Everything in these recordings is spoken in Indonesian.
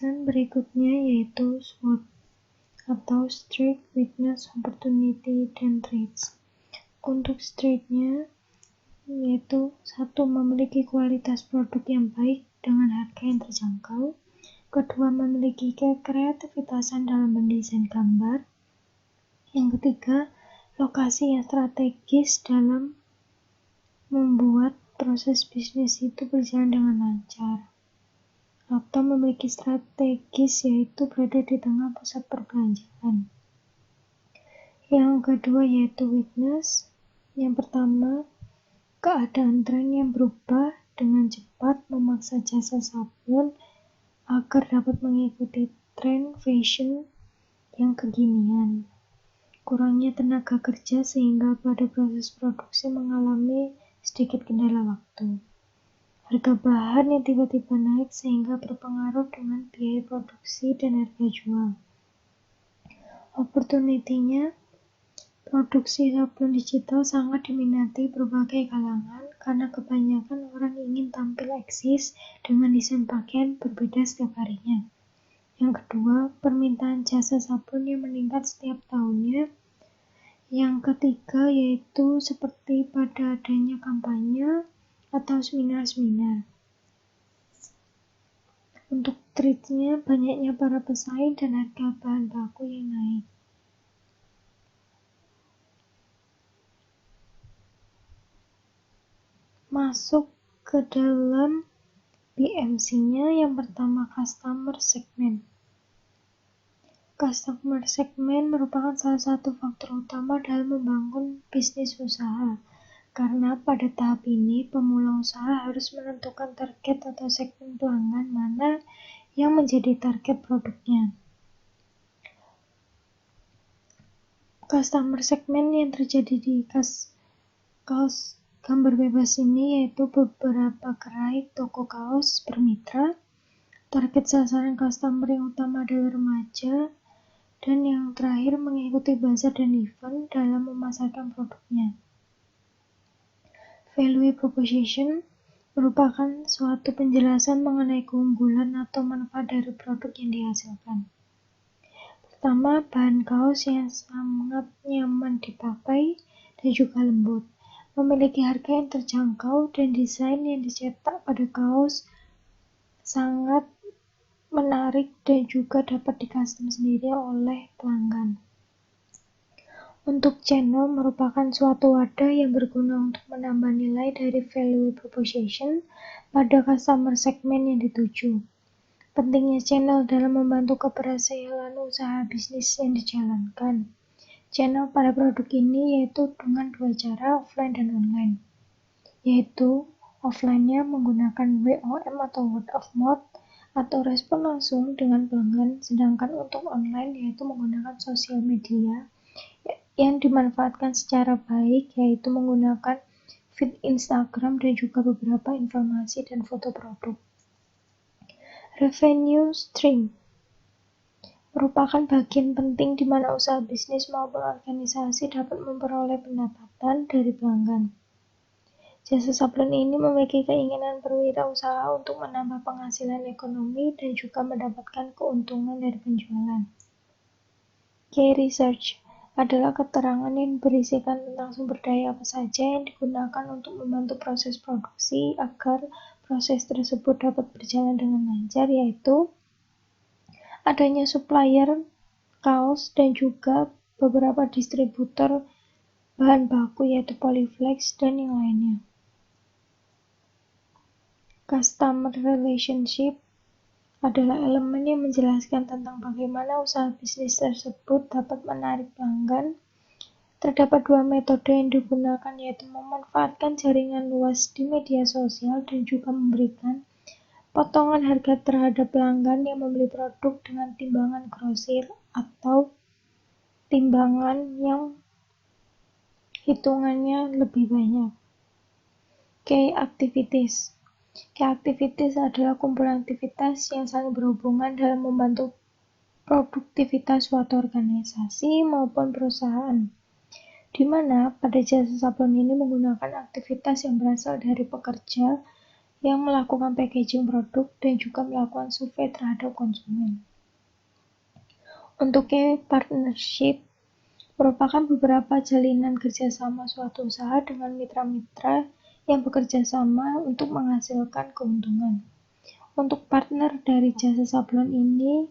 Dan berikutnya yaitu SWOT atau Strength, Weakness, Opportunity, dan Threats. Untuk strength-nya yaitu 1. Memiliki kualitas produk yang baik dengan harga yang terjangkau. Kedua, memiliki kreativitasan dalam mendesain gambar. Yang ketiga, lokasi yang strategis dalam membuat proses bisnis itu berjalan dengan lancar. Atau memiliki strategis yaitu berada di tengah pusat perbelanjaan. Yang kedua yaitu weakness. Yang pertama, keadaan tren yang berubah dengan cepat memaksa jasa sablon agar dapat mengikuti tren fashion yang kekinian. Kurangnya tenaga kerja sehingga pada proses produksi mengalami sedikit kendala waktu. Harga bahan yang tiba-tiba naik sehingga berpengaruh dengan biaya produksi dan harga jual. Opportunity-nya, produksi sablon digital sangat diminati berbagai kalangan karena kebanyakan orang ingin tampil eksis dengan desain pakaian berbeda setiap harinya. Yang kedua, permintaan jasa sablon yang meningkat setiap tahunnya. Yang ketiga yaitu seperti pada adanya kampanye atau seminar-seminar. Untuk threats-nya, banyaknya para pesaing dan harga bahan baku yang naik. Masuk ke dalam BMC-nya, yang pertama customer segment. Customer segment merupakan salah satu faktor utama dalam membangun bisnis usaha. Karena pada tahap ini, pemula usaha harus menentukan target atau segmen pelanggan mana yang menjadi target produknya. Customer segment yang terjadi di kaos gambar bebas ini yaitu beberapa gerai toko kaos bermitra. Target sasaran customer yang utama adalah remaja, dan yang terakhir mengikuti bazar dan event dalam memasarkan produknya. Value proposition merupakan suatu penjelasan mengenai keunggulan atau manfaat dari produk yang dihasilkan. Pertama, bahan kaos yang sangat nyaman dipakai dan juga lembut, memiliki harga yang terjangkau, dan desain yang dicetak pada kaos sangat menarik dan juga dapat di-custom sendiri oleh pelanggan. Untuk channel merupakan suatu wadah yang berguna untuk menambah nilai dari value proposition pada customer segment yang dituju. Pentingnya channel dalam membantu keberhasilan usaha bisnis yang dijalankan. Channel pada produk ini yaitu dengan dua cara, offline dan online. Yaitu offline-nya menggunakan WOM atau word of mouth atau respon langsung dengan pelanggan, sedangkan untuk online yaitu menggunakan sosial media yang dimanfaatkan secara baik, yaitu menggunakan feed Instagram dan juga beberapa informasi dan foto produk. Revenue stream merupakan bagian penting di mana usaha bisnis maupun organisasi dapat memperoleh pendapatan dari pelanggan. Jasa sablon ini memiliki keinginan berwirausaha untuk menambah penghasilan ekonomi dan juga mendapatkan keuntungan dari penjualan. Key research adalah keterangan yang berisikan tentang sumber daya apa saja yang digunakan untuk membantu proses produksi agar proses tersebut dapat berjalan dengan lancar, yaitu adanya supplier kaos dan juga beberapa distributor bahan baku yaitu Polyflex dan yang lainnya. Customer relationship adalah elemen yang menjelaskan tentang bagaimana usaha bisnis tersebut dapat menarik pelanggan. Terdapat dua metode yang digunakan, yaitu memanfaatkan jaringan luas di media sosial dan juga memberikan potongan harga terhadap pelanggan yang membeli produk dengan timbangan grosir atau timbangan yang hitungannya lebih banyak. Key activities. Key activities adalah kumpulan aktivitas yang saling berhubungan dalam membantu produktivitas suatu organisasi maupun perusahaan, di mana pada jasa sablon ini menggunakan aktivitas yang berasal dari pekerja yang melakukan packaging produk dan juga melakukan survei terhadap konsumen. Untuk key partnership merupakan beberapa jalinan kerjasama suatu usaha dengan mitra-mitra yang bekerja sama untuk menghasilkan keuntungan. Untuk partner dari jasa sablon ini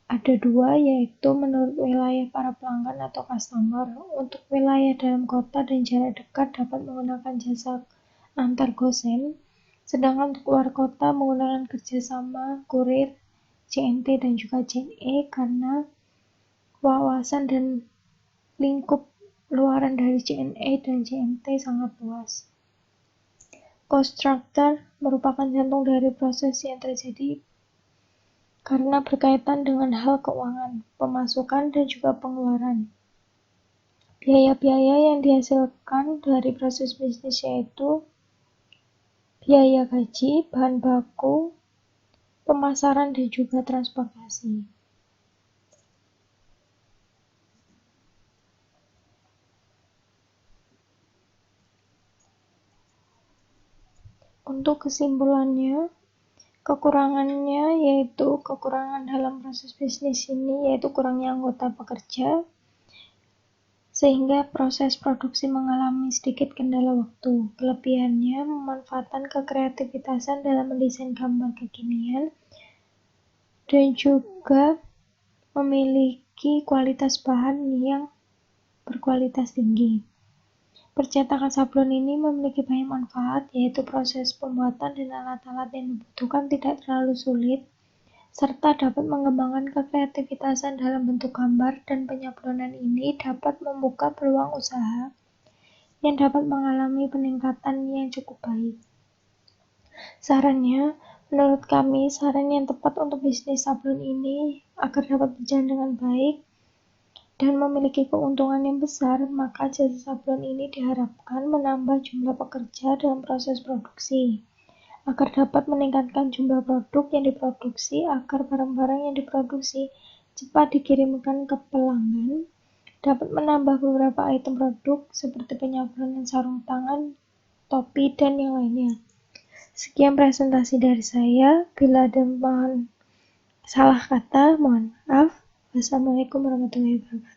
ada dua, yaitu menurut wilayah para pelanggan atau customer. Untuk wilayah dalam kota dan jarak dekat dapat menggunakan jasa antar gosen, sedangkan untuk luar kota menggunakan kerjasama kurir, JNT dan juga JNE karena wawasan dan lingkup luaran dari JNE dan JNT sangat luas. Cost structure merupakan jantung dari proses yang terjadi karena berkaitan dengan hal keuangan, pemasukan, dan juga pengeluaran. Biaya-biaya yang dihasilkan dari proses bisnis yaitu biaya gaji, bahan baku, pemasaran, dan juga transportasi. Untuk kesimpulannya, kekurangannya yaitu kekurangan dalam proses bisnis ini yaitu kurangnya anggota pekerja, sehingga proses produksi mengalami sedikit kendala waktu. Kelebihannya memanfaatkan kekreativitasan dalam mendesain gambar kekinian dan juga memiliki kualitas bahan yang berkualitas tinggi. Percetakan sablon ini memiliki banyak manfaat, yaitu proses pembuatan dan alat-alat yang dibutuhkan tidak terlalu sulit, serta dapat mengembangkan kekreativitasan dalam bentuk gambar, dan penyablonan ini dapat membuka peluang usaha yang dapat mengalami peningkatan yang cukup baik. Sarannya, menurut kami, saran yang tepat untuk bisnis sablon ini agar dapat berjalan dengan baik dan memiliki keuntungan yang besar, maka jasa sablon ini diharapkan menambah jumlah pekerja dalam proses produksi, agar dapat meningkatkan jumlah produk yang diproduksi, agar barang-barang yang diproduksi cepat dikirimkan ke pelanggan, dapat menambah beberapa item produk seperti penyablonan sarung tangan, topi, dan yang lainnya. Sekian presentasi dari saya. Bila ada salah kata, mohon maaf. Wassalamualaikum warahmatullahi wabarakatuh.